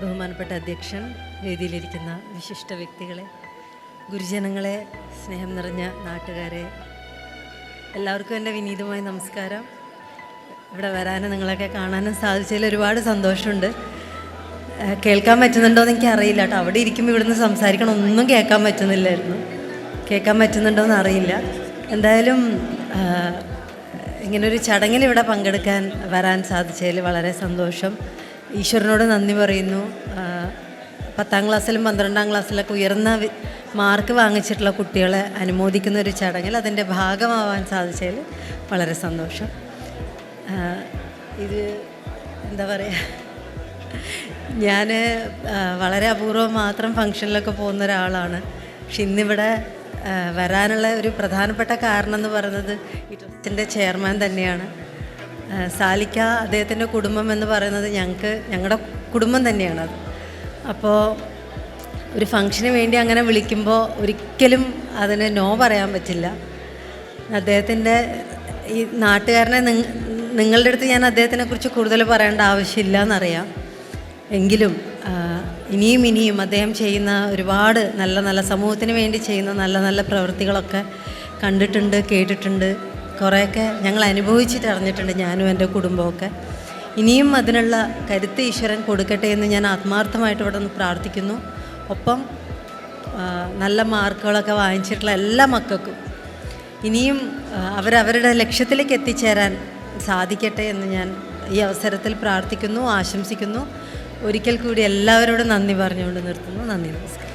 ബഹുമാനപ്പെട്ട അധ്യക്ഷൻ, വേദിയിലിരിക്കുന്ന വിശിഷ്ട വ്യക്തികളെ, ഗുരുജനങ്ങളെ, സ്നേഹം നിറഞ്ഞ നാട്ടുകാരെ, എല്ലാവർക്കും എൻ്റെ വിനീതമായ നമസ്കാരം. ഇവിടെ വരാനും നിങ്ങളൊക്കെ കാണാനും സാധിച്ചതിൽ ഒരുപാട് സന്തോഷമുണ്ട്. കേൾക്കാൻ പറ്റുന്നുണ്ടോയെന്ന് എനിക്കറിയില്ല കേട്ടോ. അവിടെ ഇരിക്കുമ്പോൾ ഇവിടുന്ന് സംസാരിക്കണം, ഒന്നും കേൾക്കാൻ പറ്റുന്നില്ലായിരുന്നു. കേൾക്കാൻ പറ്റുന്നുണ്ടോയെന്ന് അറിയില്ല. എന്തായാലും ഇങ്ങനൊരു ചടങ്ങിൽ ഇവിടെ പങ്കെടുക്കാൻ വരാൻ സാധിച്ചതിൽ വളരെ സന്തോഷം. ഈശ്വരനോട് നന്ദി പറയുന്നു. 10ാം ക്ലാസ്സിലും 12ാം ക്ലാസ്സിലൊക്കെ ഉയർന്ന മാർക്ക് വാങ്ങിച്ചിട്ടുള്ള കുട്ടികളെ അനുമോദിക്കുന്ന ഒരു ചടങ്ങിൽ അതിൻ്റെ ഭാഗമാവാൻ സാധിച്ചതിൽ വളരെ സന്തോഷം. ഇത് എന്താ പറയുക, ഞാൻ വളരെ അപൂർവം മാത്രം ഫംഗ്ഷനിലൊക്കെ പോകുന്ന ഒരാളാണ്. പക്ഷെ ഇന്നിവിടെ വരാനുള്ള ഒരു പ്രധാനപ്പെട്ട കാരണം എന്ന് പറയുന്നത് ഈ ട്രസ്റ്റിൻ്റെ ചെയർമാൻ തന്നെയാണ്. സാലിക്ക, അദ്ദേഹത്തിൻ്റെ കുടുംബം എന്ന് പറയുന്നത് ഞങ്ങളുടെ കുടുംബം തന്നെയാണത്. അപ്പോൾ ഒരു ഫംഗ്ഷന് വേണ്ടി അങ്ങനെ വിളിക്കുമ്പോൾ ഒരിക്കലും അതിന് നോ പറയാൻ പറ്റില്ല. അദ്ദേഹത്തിൻ്റെ ഈ നാട്ടുകാരനെ നിങ്ങളുടെ അടുത്ത് ഞാൻ അദ്ദേഹത്തിനെക്കുറിച്ച് കൂടുതൽ പറയേണ്ട ആവശ്യമില്ല എന്നറിയാം. എങ്കിലും ഇനിയും അദ്ദേഹം ചെയ്യുന്ന ഒരുപാട് നല്ല നല്ല സമൂഹത്തിന് വേണ്ടി ചെയ്യുന്ന നല്ല നല്ല പ്രവൃത്തികളൊക്കെ കണ്ടിട്ടുണ്ട്, കേട്ടിട്ടുണ്ട്. കുറേയൊക്കെ ഞങ്ങൾ അനുഭവിച്ചിട്ട് അറിഞ്ഞിട്ടുണ്ട്, ഞാനും എൻ്റെ കുടുംബമൊക്കെ. ഇനിയും അതിനുള്ള കരുത്ത് ഈശ്വരൻ കൊടുക്കട്ടെ എന്ന് ഞാൻ ആത്മാർത്ഥമായിട്ട് ഇവിടെ നിന്ന് പ്രാർത്ഥിക്കുന്നു. ഒപ്പം നല്ല മാർക്കുകളൊക്കെ വാങ്ങിച്ചിട്ടുള്ള എല്ലാ മക്കൾക്കും ഇനിയും അവരവരുടെ ലക്ഷ്യത്തിലേക്ക് എത്തിച്ചേരാൻ സാധിക്കട്ടെ എന്ന് ഞാൻ ഈ അവസരത്തിൽ പ്രാർത്ഥിക്കുന്നു, ആശംസിക്കുന്നു. ഒരിക്കൽ കൂടി എല്ലാവരോടും നന്ദി പറഞ്ഞുകൊണ്ട് നിർത്തുന്നു. നന്ദി, നമസ്കാരം.